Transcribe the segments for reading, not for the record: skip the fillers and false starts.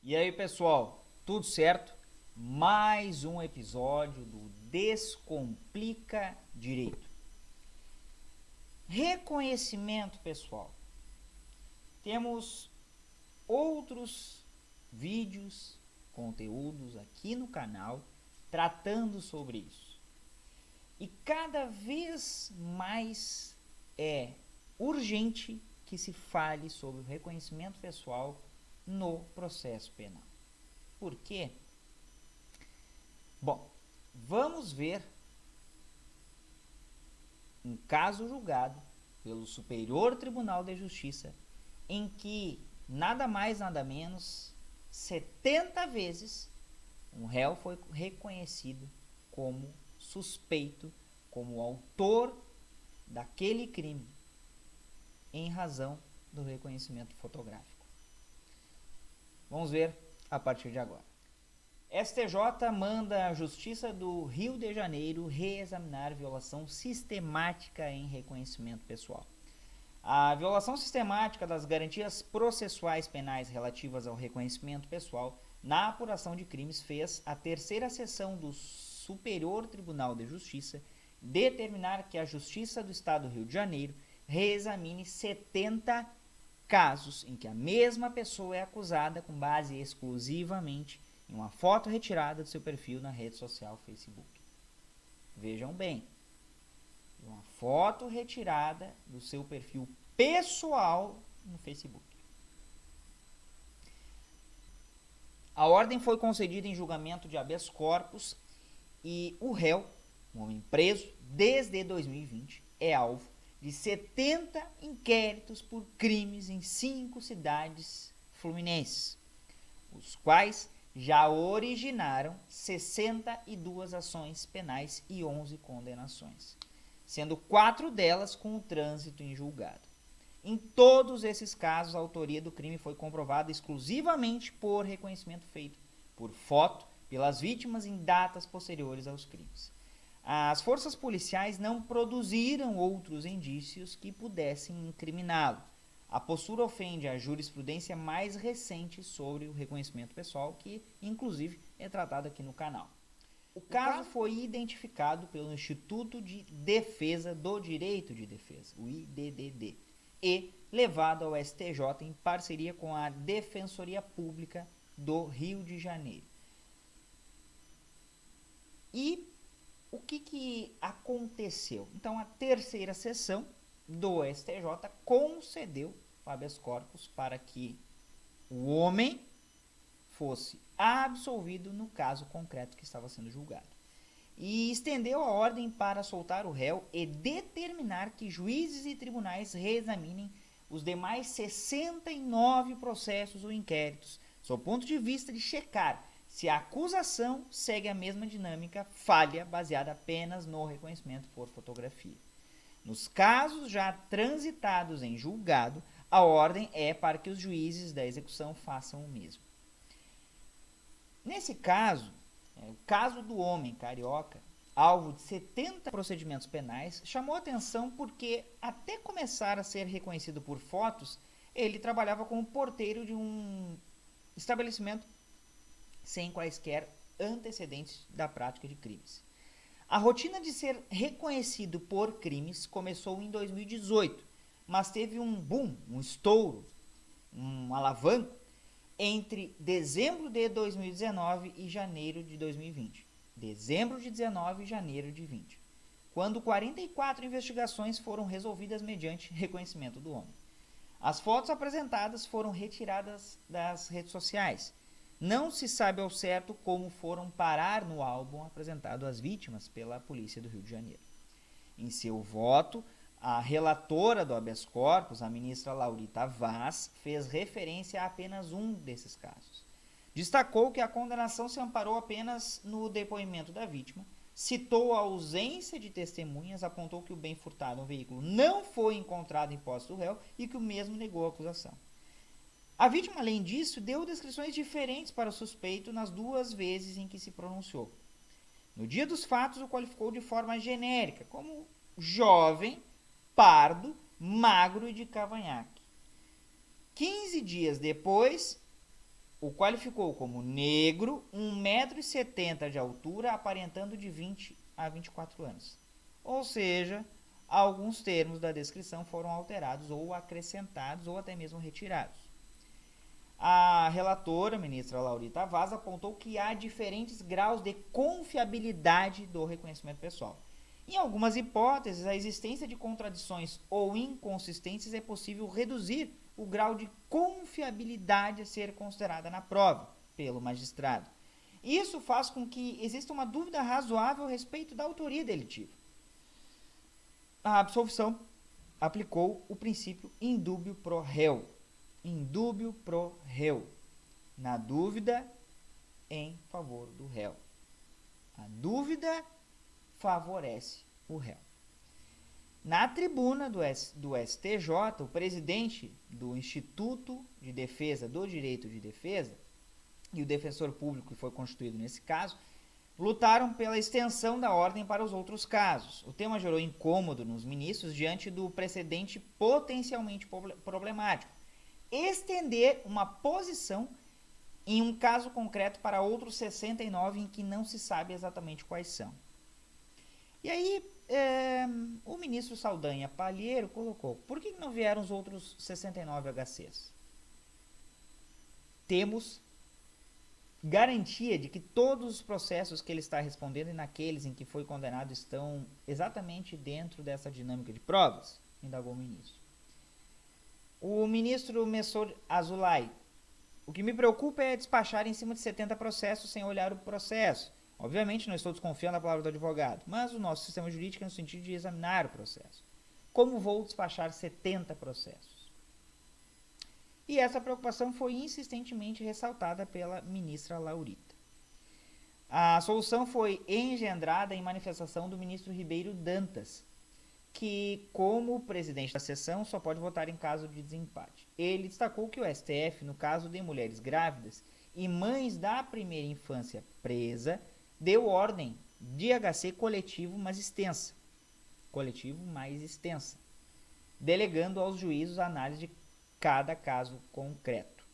E aí, pessoal, tudo certo? Mais um episódio do Descomplica Direito. Reconhecimento pessoal. Temos outros vídeos, conteúdos aqui no canal tratando sobre isso. E cada vez mais é urgente que se fale sobre o reconhecimento pessoal no processo penal. Por quê? Bom, vamos ver um caso julgado pelo Superior Tribunal de Justiça em que nada mais, nada menos, 70 vezes um réu foi reconhecido como suspeito, como autor daquele crime, em razão do reconhecimento fotográfico. Vamos ver a partir de agora. STJ manda a Justiça do Rio de Janeiro reexaminar violação sistemática em reconhecimento pessoal. A violação sistemática das garantias processuais penais relativas ao reconhecimento pessoal na apuração de crimes fez a terceira seção do Superior Tribunal de Justiça determinar que a Justiça do Estado do Rio de Janeiro reexamine 70 casos em que a mesma pessoa é acusada com base exclusivamente em uma foto retirada do seu perfil na rede social Facebook. Vejam bem, uma foto retirada do seu perfil pessoal no Facebook. A ordem foi concedida em julgamento de habeas corpus e o réu, um homem preso desde 2020, é alvo de 70 inquéritos por crimes em 5 cidades fluminenses, os quais já originaram 62 ações penais e 11 condenações, sendo 4 delas com o trânsito em julgado. Em todos esses casos, a autoria do crime foi comprovada exclusivamente por reconhecimento feito por foto pelas vítimas em datas posteriores aos crimes. As forças policiais não produziram outros indícios que pudessem incriminá-lo. A postura ofende a jurisprudência mais recente sobre o reconhecimento pessoal, que inclusive é tratado aqui no canal. O caso foi identificado pelo Instituto de Defesa do Direito de Defesa, o IDDD, e levado ao STJ em parceria com a Defensoria Pública do Rio de Janeiro. E o que aconteceu? Então, a terceira sessão do STJ concedeu habeas corpus para que o homem fosse absolvido no caso concreto que estava sendo julgado. E estendeu a ordem para soltar o réu e determinar que juízes e tribunais reexaminem os demais 69 processos ou inquéritos, sob o ponto de vista de checar se a acusação segue a mesma dinâmica falha baseada apenas no reconhecimento por fotografia. Nos casos já transitados em julgado, a ordem é para que os juízes da execução façam o mesmo. Nesse caso, o caso do homem carioca, alvo de 70 procedimentos penais, chamou atenção porque, até começar a ser reconhecido por fotos, ele trabalhava como porteiro de um estabelecimento sem quaisquer antecedentes da prática de crimes. A rotina de ser reconhecido por crimes começou em 2018, mas teve um boom, um estouro, um alavanco entre dezembro de 2019 e janeiro de 2020. Dezembro de 19 e janeiro de 20, quando 44 investigações foram resolvidas mediante reconhecimento do homem. As fotos apresentadas foram retiradas das redes sociais. Não se sabe ao certo como foram parar no álbum apresentado às vítimas pela Polícia do Rio de Janeiro. Em seu voto, a relatora do habeas corpus, a ministra Laurita Vaz, fez referência a apenas um desses casos. Destacou que a condenação se amparou apenas no depoimento da vítima, citou a ausência de testemunhas, apontou que o bem furtado, um veículo, não foi encontrado em posse do réu e que o mesmo negou a acusação. A vítima, além disso, deu descrições diferentes para o suspeito nas 2 vezes em que se pronunciou. No dia dos fatos, o qualificou de forma genérica, como jovem, pardo, magro e de cavanhaque. 15 dias depois, o qualificou como negro, 1,70 m de altura, aparentando de 20 a 24 anos. Ou seja, alguns termos da descrição foram alterados ou acrescentados ou até mesmo retirados. A relatora, a ministra Laurita Vaz, apontou que há diferentes graus de confiabilidade do reconhecimento pessoal. Em algumas hipóteses, a existência de contradições ou inconsistências é possível reduzir o grau de confiabilidade a ser considerada na prova pelo magistrado. Isso faz com que exista uma dúvida razoável a respeito da autoria delitiva. A absolvição aplicou o princípio in dubio pro reo. In dubio pro reo. Na dúvida, em favor do réu. A dúvida favorece o réu. Na tribuna do STJ, o presidente do Instituto de Defesa do Direito de Defesa e o defensor público que foi constituído nesse caso lutaram pela extensão da ordem para os outros casos. O tema gerou incômodo nos ministros diante do precedente potencialmente problemático. Estender uma posição em um caso concreto para outros 69 em que não se sabe exatamente quais são. E aí, o ministro Saldanha Palheiro colocou: por que não vieram os outros 69 HCs? Temos garantia de que todos os processos que ele está respondendo e naqueles em que foi condenado estão exatamente dentro dessa dinâmica de provas? Indagou o ministro. O ministro Messor Azulay: o que me preocupa é despachar em cima de 70 processos sem olhar o processo. Obviamente não estou desconfiando da palavra do advogado, mas o nosso sistema jurídico é no sentido de examinar o processo. Como vou despachar 70 processos? E essa preocupação foi insistentemente ressaltada pela ministra Laurita. A solução foi engendrada em manifestação do ministro Ribeiro Dantas, que, como presidente da sessão, só pode votar em caso de desempate. Ele destacou que o STF, no caso de mulheres grávidas e mães da primeira infância presa, deu ordem de HC coletivo mais extensa, delegando aos juízos a análise de cada caso concreto.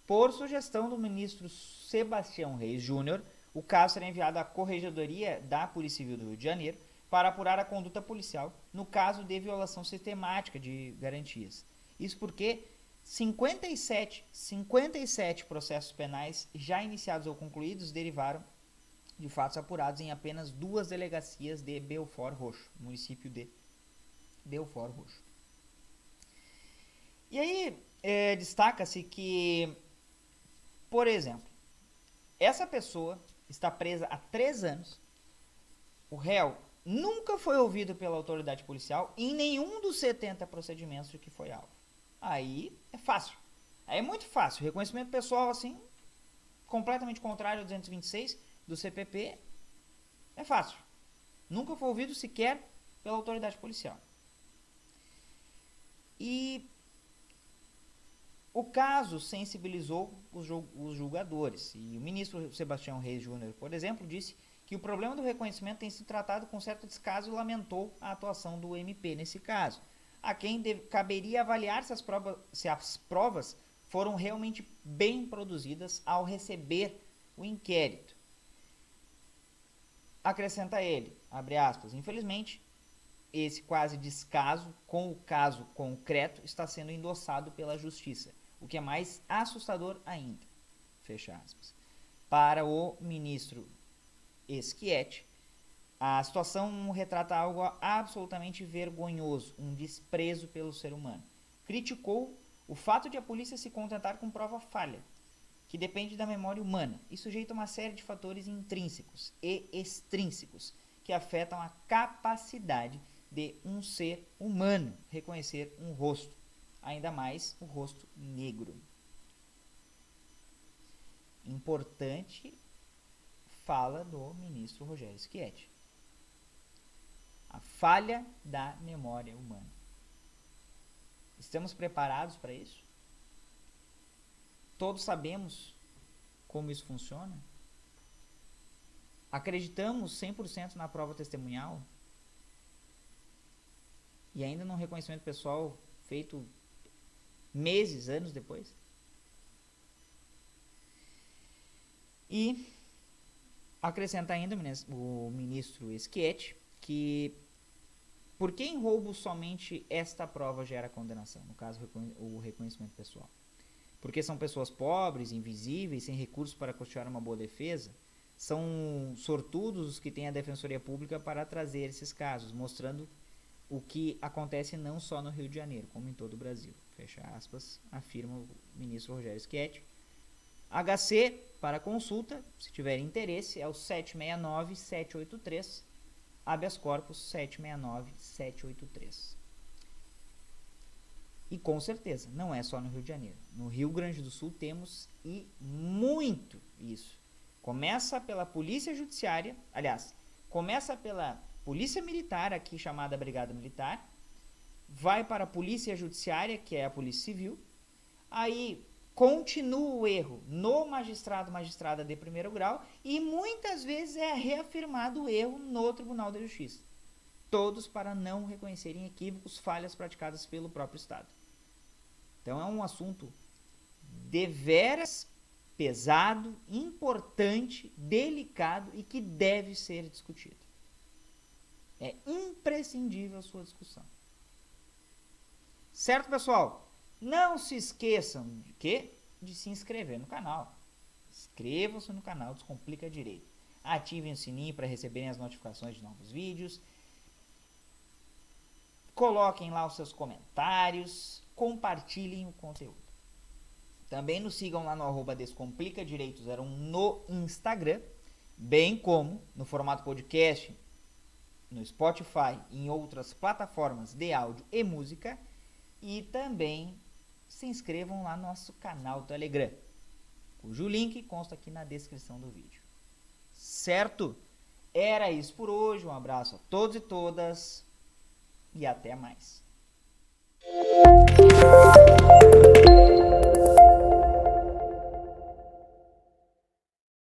Por sugestão do ministro Sebastião Reis Júnior, o caso será enviado à Corregedoria da Polícia Civil do Rio de Janeiro para apurar a conduta policial no caso de violação sistemática de garantias. Isso porque 57 processos penais já iniciados ou concluídos derivaram de fatos apurados em apenas 2 delegacias de Belford Roxo, município de Belford Roxo. E aí destaca-se que, por exemplo, essa pessoa está presa há 3 anos, o réu nunca foi ouvido pela autoridade policial em nenhum dos 70 procedimentos de que foi alvo. Aí é fácil. Aí é muito fácil. Reconhecimento pessoal, assim, completamente contrário ao 226 do CPP, é fácil. Nunca foi ouvido sequer pela autoridade policial. E o caso sensibilizou os julgadores. E o ministro Sebastião Reis Júnior, por exemplo, disse que o problema do reconhecimento tem sido tratado com certo descaso e lamentou a atuação do MP nesse caso. A quem caberia avaliar se as provas foram realmente bem produzidas ao receber o inquérito. Acrescenta ele, abre aspas, infelizmente, esse quase descaso com o caso concreto está sendo endossado pela justiça, o que é mais assustador ainda, fecha aspas. Para o ministro Schietti, a situação retrata algo absolutamente vergonhoso, um desprezo pelo ser humano. Criticou o fato de a polícia se contentar com prova falha, que depende da memória humana e sujeita a uma série de fatores intrínsecos e extrínsecos que afetam a capacidade de um ser humano reconhecer um rosto, ainda mais o rosto negro. Importante fala do ministro Rogério Schietti. A falha da memória humana. Estamos preparados para isso? Todos sabemos como isso funciona? Acreditamos 100% na prova testemunhal? E ainda num reconhecimento pessoal feito meses, anos depois. E acrescenta ainda o ministro Schietti que porque em roubo somente esta prova gera condenação, no caso o reconhecimento pessoal. Porque são pessoas pobres, invisíveis, sem recursos para custear uma boa defesa, são sortudos os que têm a Defensoria Pública para trazer esses casos, mostrando o que acontece não só no Rio de Janeiro, como em todo o Brasil. Fecha aspas, afirma o ministro Rogério Schietti. HC, para consulta, se tiver interesse, é o 769-783, habeas corpus 769-783. E com certeza, não é só no Rio de Janeiro. No Rio Grande do Sul temos e muito isso. Começa pela Polícia Judiciária, aliás, começa pela Polícia Militar, aqui chamada Brigada Militar, vai para a Polícia Judiciária, que é a Polícia Civil, aí continua o erro no magistrada de primeiro grau e muitas vezes é reafirmado o erro no Tribunal de Justiça. Todos para não reconhecerem equívocos, falhas praticadas pelo próprio Estado. Então é um assunto deveras pesado, importante, delicado e que deve ser discutido. É imprescindível a sua discussão. Certo, pessoal? Não se esqueçam de se inscrever no canal. Inscrevam-se no canal Descomplica Direito. Ativem o sininho para receberem as notificações de novos vídeos. Coloquem lá os seus comentários. Compartilhem o conteúdo. Também nos sigam lá no @DescomplicaDireito01 no Instagram, bem como no formato podcast, no Spotify e em outras plataformas de áudio e música. E também se inscrevam lá no nosso canal Telegram, cujo link consta aqui na descrição do vídeo. Certo? Era isso por hoje. Um abraço a todos e todas e até mais.